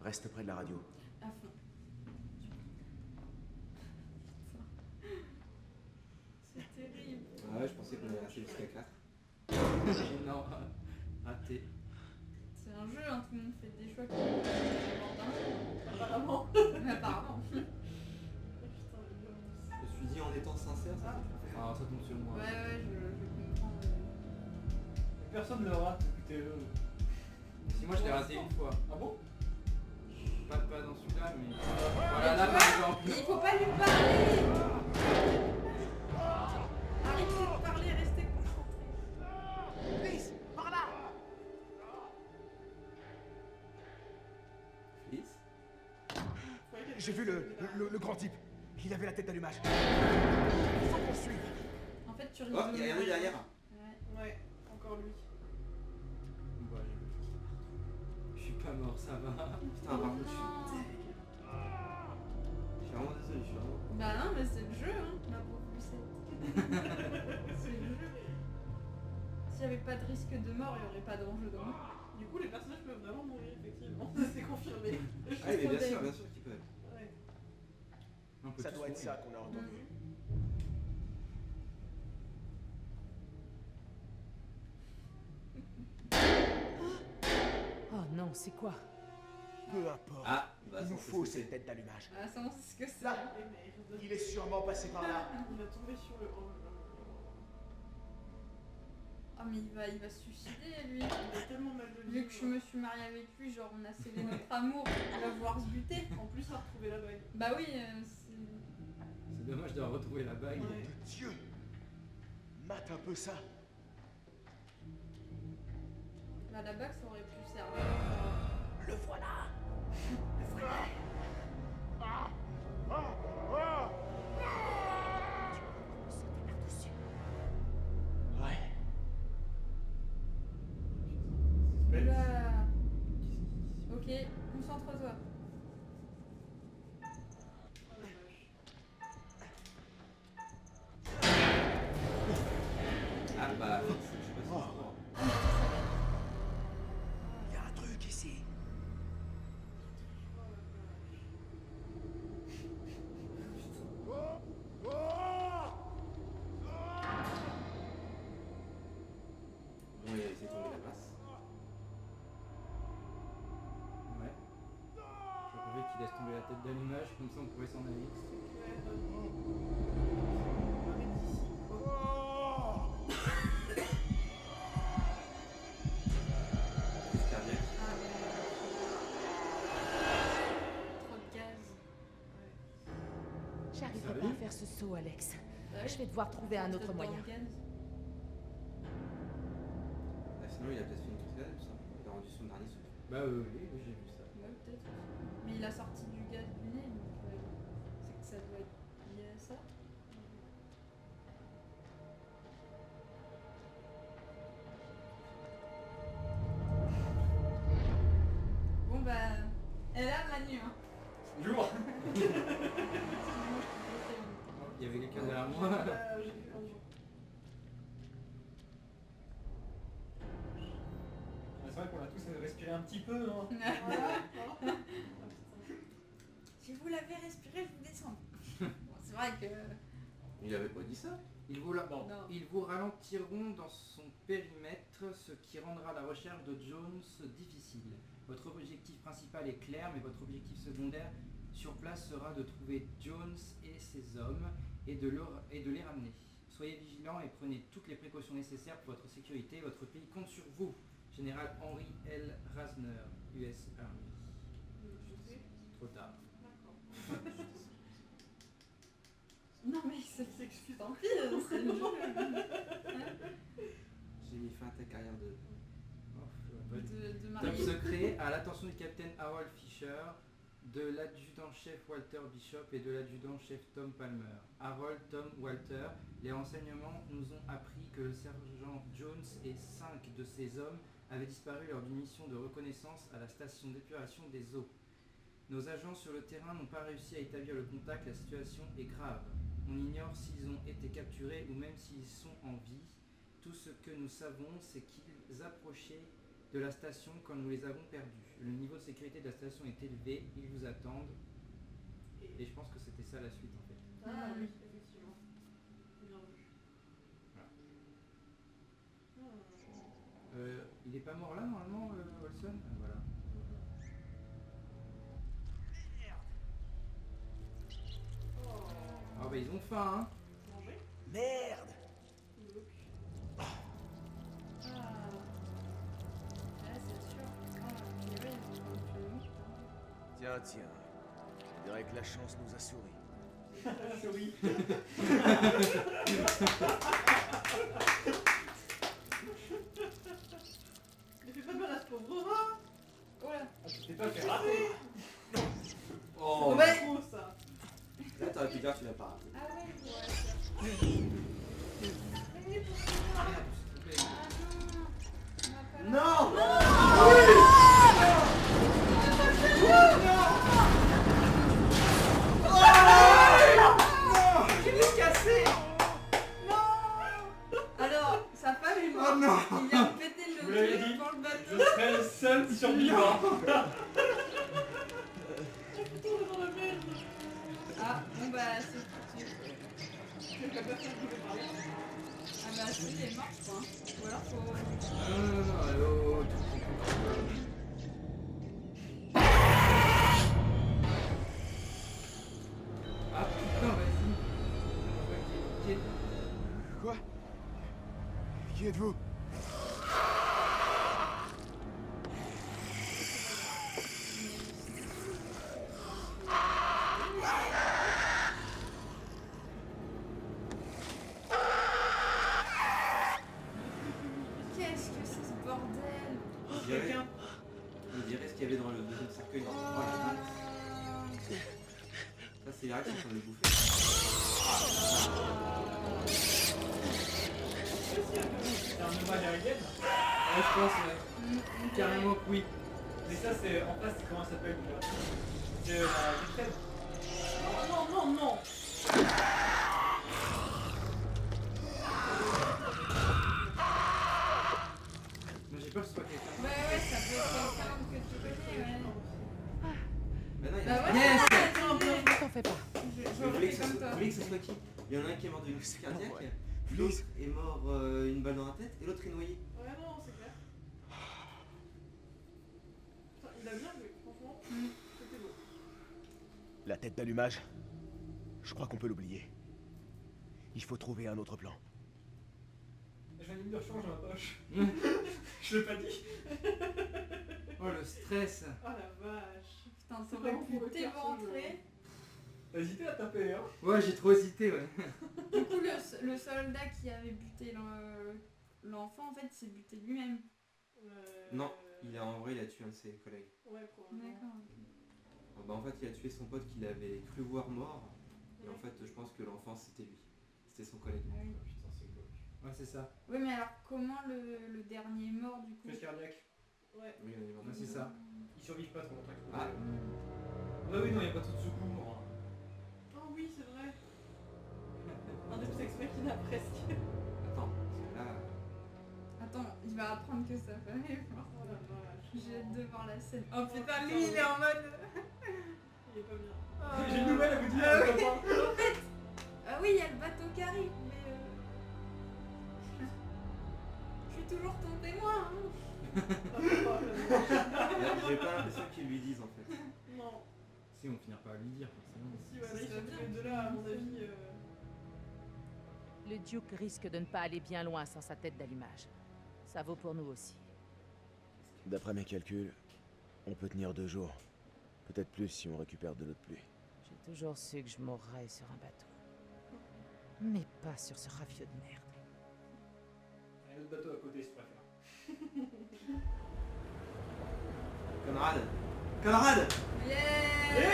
Reste près de la radio. À fond. C'est terrible. Ah ouais, je pensais qu'on allait rester jusqu'à 4. Non, raté. C'est un jeu, hein, tout le monde fait des choix qui sont Apparemment. Apparemment. Je me suis dit en étant sincère, ça fait Ah, ça tombe sur moi. Ouais, ouais, je comprends. Personne ne le rate depuis tes jeux. Si moi je l'ai raté une fois. Ah bon? Pas dans celui-là, mais. Voilà, là par exemple. Il faut pas lui parler. Arrêtez de parler, restez concentrés. Chris, par là. Fils. J'ai vu le grand type. Il avait la tête d'allumage. Il faut qu'on le suive. En fait, tu risques Oh, il y a rien derrière. Ouais. Ouais, encore lui. Bon, allez. Je suis pas mort, ça va. Putain, par contre, je suis vraiment désolé, je suis vraiment. Bah non, mais c'est le jeu, hein, ma pauvre Lucette. C'est le jeu. S'il n'y avait pas de risque de mort, il n'y aurait pas d'enjeu de mort. Du coup, les personnages peuvent vraiment mourir, effectivement. C'est confirmé. Ah oui, mais bien sûr qu'ils peuvent. Ouais. Un peu Ça tous doit être mourir. ça qu'on a entendu. Oh non, c'est quoi? Peu importe. Ah, bah, Il nous ça, c'est faut ce que cette tête d'allumage. Ah, ça, on sait ce que c'est. Là, il est sûrement passé par là. Il va tomber sur le. Ah, mais il va se suicider, lui. Il a tellement mal de Vu que je me suis mariée avec lui, genre on a scellé notre amour, il va vouloir se buter. En plus, à retrouver la bague. Bah oui, c'est... C'est dommage de retrouver la bague. Ouais. Dieu, mate un peu ça. Bah la bague, ça aurait pu servir. Le voilà. Le voilà. Ouais. Oula. Ok, concentre-toi. Ah bah, je sais pas si Oh. Il y a un truc ici. Bon, il a laissé tomber la masse. Ouais. J'aurais qu'il laisse tomber la tête d'allumage, comme ça on pourrait s'en aller. Crise cardiaque. Trop de gaz. J'arriverai pas à faire ce saut, Alex. Je vais devoir trouver un autre moyen. Ah, sinon, il a peut-être fait une tornade ou ça. Il a rendu son dernier souffle. Bah oui, j'ai vu ça. Ouais, peut-être. Mais il a sorti du gaz du nez, donc c'est que ça doit être lié à ça. Bon bah, elle a Manu, hein. Lourd. Il y avait quelqu'un derrière moi. J'ai vu un jour. C'est vrai qu'on a tous respiré un petit peu. Hein. Si vous l'avez respiré, je vous descends. Bon, c'est vrai que... Il avait pas dit ça. Ils vous ralentiront dans son périmètre, ce qui rendra la recherche de Jones difficile. Votre objectif principal est clair, mais votre objectif secondaire sur place sera de trouver Jones et ses hommes et de les ramener. Soyez vigilants et prenez toutes les précautions nécessaires pour votre sécurité. Votre pays compte sur vous. Général Henry L. Rasner, US Army. Trop tard. D'accord. c'est le jeu. J'ai mis fin à ta carrière de... De Top marier. secret à l'attention du capitaine Harold Fisher, de l'adjudant-chef Walter Bishop et de l'adjudant-chef Tom Palmer. Harold, Tom, Walter, les renseignements nous ont appris que le sergent Jones et 5 de ses hommes avaient disparu lors d'une mission de reconnaissance à la station d'épuration des eaux. Nos agents sur le terrain n'ont pas réussi à établir le contact, la situation est grave. On ignore s'ils ont été capturés ou même s'ils sont en vie. Tout ce que nous savons, c'est qu'ils approchaient de la station quand nous les avons perdus. Le niveau de sécurité de la station est élevé, ils vous attendent. Et je pense que c'était ça la suite en fait. Ah oui, effectivement. Bien vu. Voilà. Il est pas mort là normalement, Wilson? Voilà. Ah bah ils ont faim hein. Merde! Tiens, je dirais que la chance nous a souri. Souris. Ne fais pas de mal à ce pauvre rat. Oh là. Tu t'es pas fait rater. Oh C'est trop ça. Là t'aurais pu dire que tu l'as pas raté. Ah ouais, ouais. Non! Je l'ai cassé. Non. Alors, sa femme est morte. Oh non. Il vient de péter Je vous le l'avais truc dit, dans le bateau. je serai le seul survivant. Ah, bon bah c'est foutu. Ah bah si, elle est morte quoi. Ou alors faut... Ah putain, vas-y. Quoi? Qui êtes-vous? Qu'est-ce que c'est ce bordel? On dirait ce qu'il y avait dans le deuxième cercueil. Oh la vache. Ça c'est Irak qui est en train de le bouffer. C'est un hommage à Alien. Ouais je pense ouais. Carrément que oui. Mais ça c'est en face, comment ça s'appelle déjà? C'est la Victime. Non. Mais j'ai peur que ce soit quelqu'un. Ouais, ça peut être quelqu'un que tu connais, ouais. Bah non, il y Bah a ouais, Yes. T'en fais pas. Vous voulez que ce soit qui? Il y en a un qui est mort d'une crise cardiaque, l'autre est mort une balle dans la tête et l'autre est noyé. Ouais, non, c'est clair. Putain, il a bien joué, franchement. C'était beau. La tête d'allumage. Je crois qu'on peut l'oublier. Il faut trouver un autre plan. J'ai une ligne de rechange dans ma poche. Je l'ai pas dit. Oh le stress. Oh la vache. Putain, C'est t'aurais vraiment pu pour le faire, ce t'éventrer. T'as hésité à taper, hein? Ouais, j'ai trop hésité, ouais. Du coup, le soldat qui avait buté l'enfant, en fait, s'est buté lui-même. Non, en vrai, il a tué un de ses collègues. Ouais, probablement. D'accord. Bah, en fait, il a tué son pote qu'il avait cru voir mort. Et en fait, je pense que l'enfant, c'était lui. C'était son collègue. Ah oui. Putain, c'est glauque. Ouais, c'est ça. Oui, mais alors, comment le dernier mort, du coup? Crise cardiaque. Ouais. Oui, c'est ça. Ils survivent pas trop longtemps. Ah. Ah oui, non, il n'y a pas tout de secours. Oh oui, c'est vrai. Un Deus Ex Machina presque. Attends, parce que là... Attends, il va apprendre que sa femme est morte. Oh la vache. J'ai hâte de voir la scène. Oh putain, lui, il est en mode... Il est pas bien. J'ai une nouvelle à vous dire, Ah les oui. copains. En fait, oui, il y a le bateau qui arrive, mais... Je suis toujours ton témoin, hein. J'ai pas l'impression qu'ils lui disent, en fait. Non. Si, on finira par lui dire, forcément. Si, voilà, ils sont tous les deux là, à mon avis. Le Duke risque de ne pas aller bien loin sans sa tête d'allumage. Ça vaut pour nous aussi. D'après mes calculs, on peut tenir 2 jours. Peut-être plus si on récupère de l'eau de pluie. J'ai toujours su que je mourrais sur un bateau. Mais pas sur ce ravieux de merde. Il y a un autre bateau à côté si tu préfères. Conrad Conrad Yeah.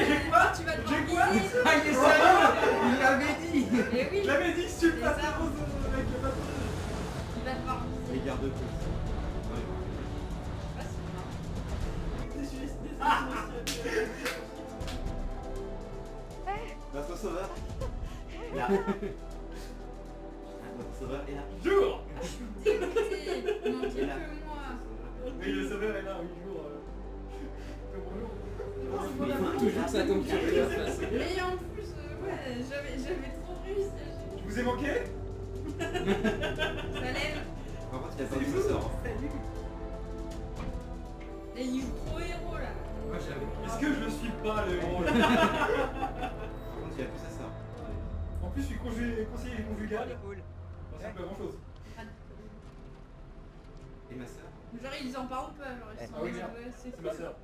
J'ai quoi? Tu vas te J'ai quoi? faire viser. Ah, il est sérieux? Il l'avait dit. Eh oui. Je l'avais dit que si tu le C'est passes ça. avec le bateau. Il va te voir viser. Les gardes-côtes. Ah, c'est marrant. Notre sauveur est là. Notre sauveur est là. Jour. Je suis dégoûtée. Il manquait Et là. que moi. Oui, le sauveur est là, 8 jours. Bonjour. Mais il faut toujours que ça tombe sur lui de toute façon. Mais en plus, ouais, j'avais trop réussi. Je vous ai manqué? Salut. Par contre, il a perdu sa sœur. Et il joue trop héros là. Moi, j'avais. Est-ce que je suis pas le héros là? Par contre, il a plus sa sœur. En plus, je suis conseiller conjugal. Enfin, c'est pas grand chose. Et ma sœur? Genre ils en parlent pas, genre ils sont Ah oui, ouais, merde. c'est C'est ma sœur.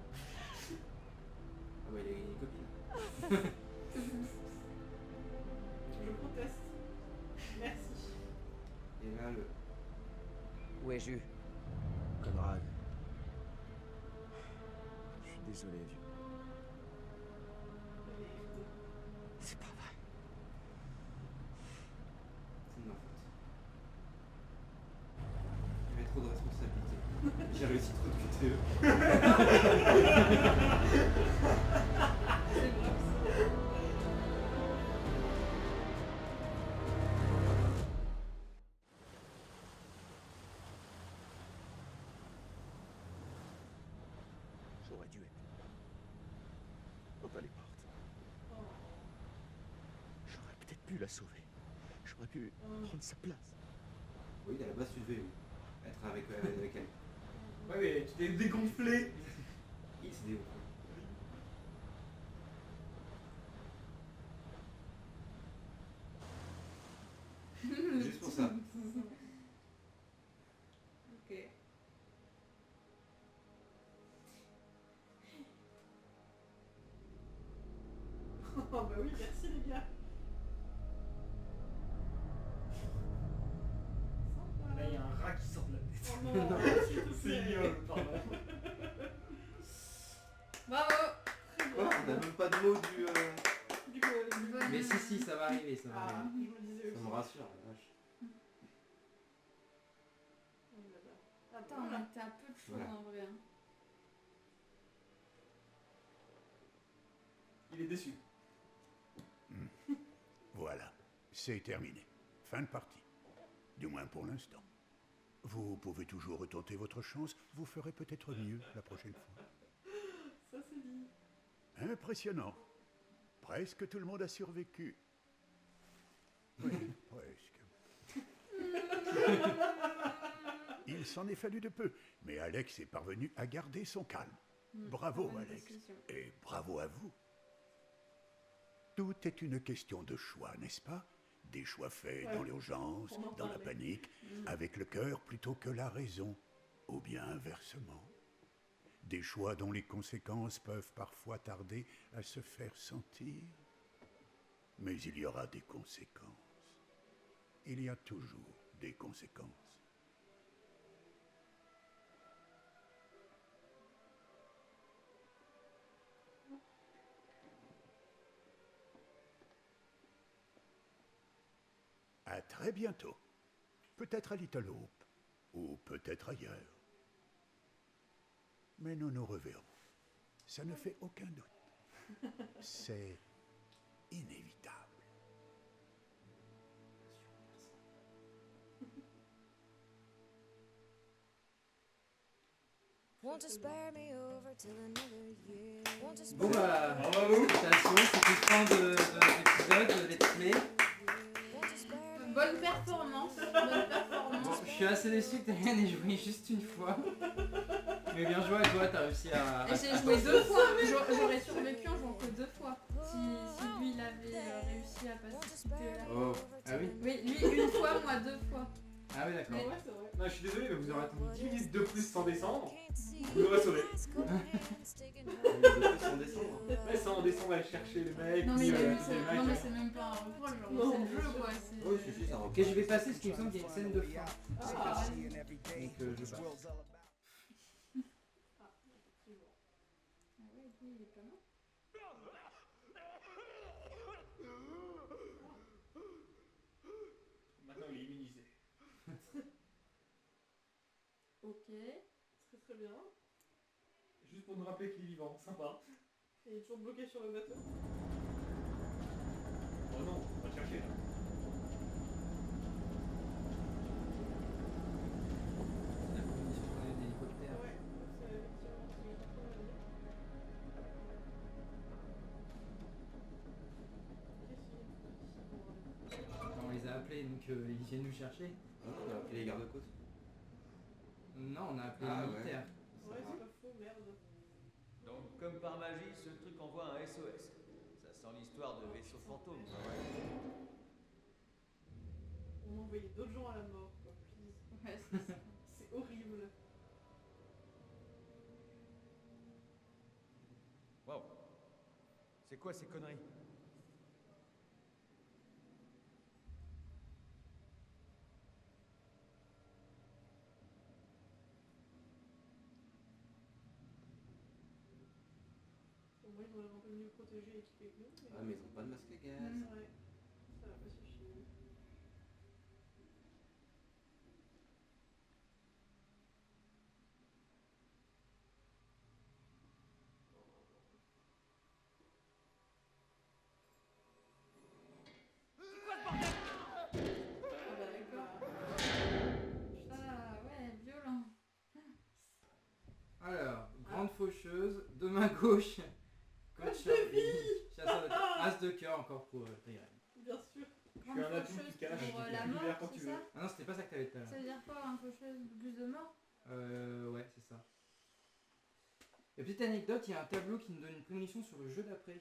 Ah ouais, il a une copine. Je proteste. Merci. Et là, le. Où es-je? Conrad. Je suis désolé, vieux. C'est pas vrai. C'est de ma faute. J'avais trop de responsabilités. J'ai réussi trop de QTE. C'est vrai. J'aurais dû être là. Ouvre les portes. J'aurais peut-être pu la sauver. J'aurais pu prendre sa place. Oui, à la base, tu devais être avec elle. Ouais, mais tu t'es dégonflé. Il s'est dégonflé. Juste pour ça. Ok. Oh bah oui, merci les gars. Là, il y a un rat qui sort de la tête. Oh non, s'il te C'est plaît. ignoble, pardon. Bravo. Oh, on a même pas de mots du. Du coup, Mais si, ça va arriver, ça va ah, arriver. je me disais Ça aussi. me rassure, la vache. Oh là là. Attends, on était à peu de choses Voilà. en vrai. Hein. Il est déçu. Voilà, c'est terminé. Fin de partie. Du moins pour l'instant. Vous pouvez toujours retenter votre chance, vous ferez peut-être mieux la prochaine fois. Ça c'est dit. Impressionnant. Presque tout le monde a survécu. Oui, presque. Il s'en est fallu de peu, mais Alex est parvenu à garder son calme. Bravo, Bonne Alex. décision. Et bravo à vous. Tout est une question de choix, n'est-ce pas? Des choix faits Ouais. dans l'urgence, On en dans la parlait. panique, avec le cœur plutôt que la raison, ou bien inversement. Des choix dont les conséquences peuvent parfois tarder à se faire sentir. Mais il y aura des conséquences. Il y a toujours des conséquences. À très bientôt. Peut-être à Little Hope, ou peut-être ailleurs. Mais nous nous reverrons. Ça ne fait aucun doute. C'est inévitable. Bon bah, Bravo. félicitations, c'était fin de l'épisode, de Let's Play. Bonne performance. Bonne Bon, performance. je suis assez déçu que t'aies rien joué juste une fois. Mais bien joué à toi, t'as réussi à... Et j'ai joué 2 fois. J'aurais survécu en jouant que 2 fois. Si lui il avait réussi à passer. Oh, ah oui. Oui, lui une fois, moi 2 fois. Ah oui, d'accord. Ouais, c'est vrai. Non, je suis désolé, mais vous aurez attendu 10 minutes de plus sans descendre. Vous l'aurez sauvé. Sans descendre. Ouais, sans descendre aller chercher le mec. Non mais, puis, non, les mais mecs. c'est même pas un reproche, genre Non, c'est le bien jeu sûr. quoi. Oui, si, ça Ok, je vais passer parce qu'il me semble qu'il y a une scène de fin. Ah, Donc je passe. effectivement. Ah ouais, lui il est pas mal. Maintenant, il est immunisé. Ok, très très bien. Juste pour nous rappeler qu'il est vivant, sympa. Et il est toujours bloqué sur le bateau. Oh non, on va le chercher là. La condition qu'on a eu d'hélicoptère. Ouais, c'est effectivement ce que j'ai pas mal dit. Qu'est-ce qu'il y a ici? On les a appelés, donc ils viennent nous chercher. Ah, on a appelé les gardes-côtes. Non, on a appelé Ah, les ouais. militaires. Ouais, c'est pas faux, merde. Donc, comme par magie, ce truc envoie un SOS. Ça sent l'histoire de vaisseau fantôme. On a envoyé d'autres gens à la mort, quoi, please. Ouais, c'est ça. C'est horrible. Waouh. C'est quoi ces conneries? Au moins, ils ont l'air un peu mieux protégés et équipés que nous. Ah, mais ils ont pas de masque à gaz. Ouais, ça va pas suffire. Ah bah d'accord. Ah ouais, violent. Alors, grande faucheuse, de main gauche. Coach de vie. chasseur de as de cœur encore pour Tyrell. Bien sûr. Je suis un atout qui cache, pour qui la libère mort, quand c'est tu veux. ça? Ah non, c'était pas ça que t'avais tout à Ça l'heure. veut dire quoi, un faucheuse plus de mort? Ouais, c'est ça. Et petite anecdote, il y a un tableau qui nous donne une prémonition sur le jeu d'après.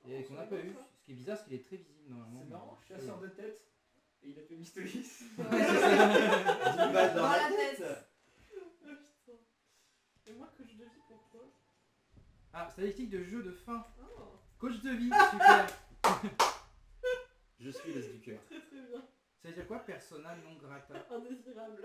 Et qu'on n'a pas eu. Ce qui est bizarre, c'est qu'il est très visible normalement. C'est marrant, chasseur de tête. Et il a fait Mistolis. Ouais, c'est ça. 10 balles Dans la tête. Oh putain. Et moi, coach de vie, pourquoi? Ah, statistique de jeu de fin. Oh, Coach de vie, super. Je suis l'as du cœur. très très bien. Ça veut dire quoi, persona non grata? Indésirable.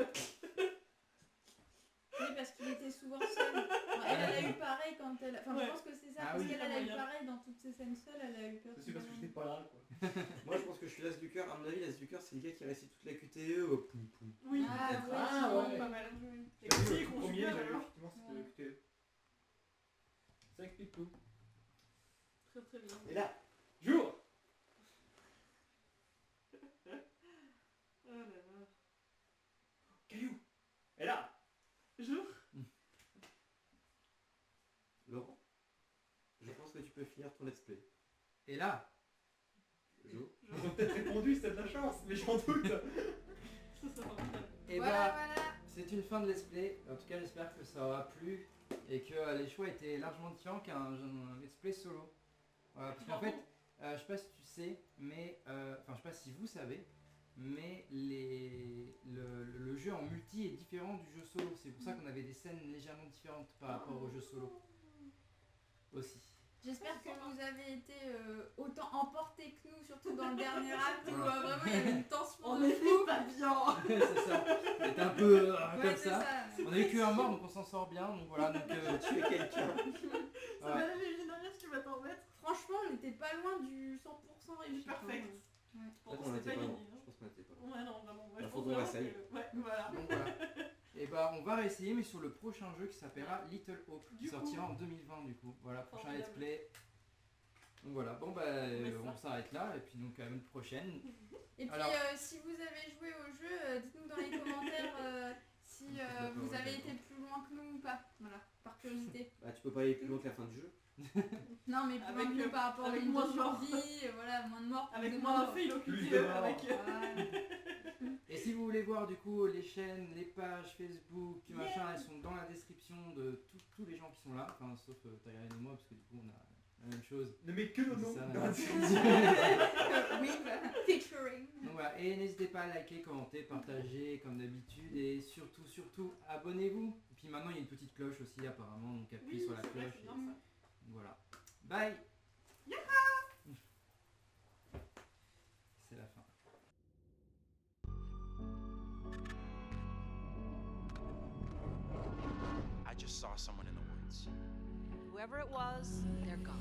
Oui, parce qu'il était souvent seul. Enfin, elle a eu pareil quand elle. Enfin, Ouais. je pense que c'est ça, Ah parce oui. qu'elle a eu pareil dans toutes ces scènes seules, elle a eu peur. C'est parce que j'étais pas là, quoi. Moi, je pense que je suis l'as du cœur. À mon avis, l'as du cœur, c'est le gars qui récite toute la QTE au poum poum. Oui, Ah, peut-être. ouais, Ah, c'est ouais. Pas mal. joué. Et aussi, Le il premier, conjugue j'avais alors. effectivement c'était le QTE. Ça explique tout. Très très bien. Et là, jour. Oh là là. Caillou. Et là. Jour. Laurent, je pense que tu peux finir ton let's play. Et là, Jo. Ils ont peut-être répondu, c'était de la chance, mais j'en doute. Ça sera pas mal. et Voilà, bah, voilà. c'est une fin de let's play. En tout cas, j'espère que ça aura plu et que les choix étaient largement différents qu'un let's play solo. Voilà, parce qu'en fait, je sais pas si tu sais, mais enfin, je sais pas si vous savez, mais le jeu en multi est différent du jeu solo. C'est pour ça qu'on avait des scènes légèrement différentes par rapport au jeu solo aussi. J'espère que vous avez été autant emportés que nous, surtout dans le dernier acte où Voilà. vraiment il y avait une tension On de était fou. pas bien. C'est ça. C'était un peu Ouais, comme c'est ça. On a eu que un mort, donc on s'en sort bien. Donc voilà. Donc Tu es quelqu'un. Ça va la Virginie, tu vas t'en mettre. Franchement, on n'était pas loin du 100% réussi. Perfect. Ouais. Je pense Peut-être que on c'était était pas pas loin. gagné. Je pense qu'on était pas loin. Ouais, non, vraiment. Ouais, Bah, je faut pense qu'on vraiment réessaye. que- Ouais, voilà. Donc voilà. Et bah on va réessayer, mais sur le prochain jeu qui s'appellera Little Hope, qui Du sortira coup. en 2020 du coup. Voilà, prochain Formidable. let's play. Donc voilà, bon bah on s'arrête là, et puis donc à une prochaine. Et puis Alors- si vous avez joué au jeu, dites-nous dans les commentaires si vous avez été plus loin que nous ou pas. Voilà, par curiosité. Bah, tu peux pas aller plus loin que la fin du jeu. Non mais plus Avec, loin que nous par rapport à avec une moins de morts. survie, voilà, moins de morts. plus Avec de moins morts. de fail au Plus QTE, de morts. avec... Et si vous voulez voir du coup les chaînes, les pages Facebook, machin, elles sont dans la description de tous les gens qui sont là, enfin sauf Tyrell et moi, parce que du coup on a la même chose. Ne mets que le nom. Ça, Oui, voilà. Featuring. Donc voilà, et n'hésitez pas à liker, commenter, partager comme d'habitude et surtout abonnez-vous. Et puis maintenant il y a une petite cloche aussi apparemment, donc appuyez sur la cloche. Et... Voilà. Bye. C'est la fin. I just saw someone in the woods. Whoever it was, they're gone.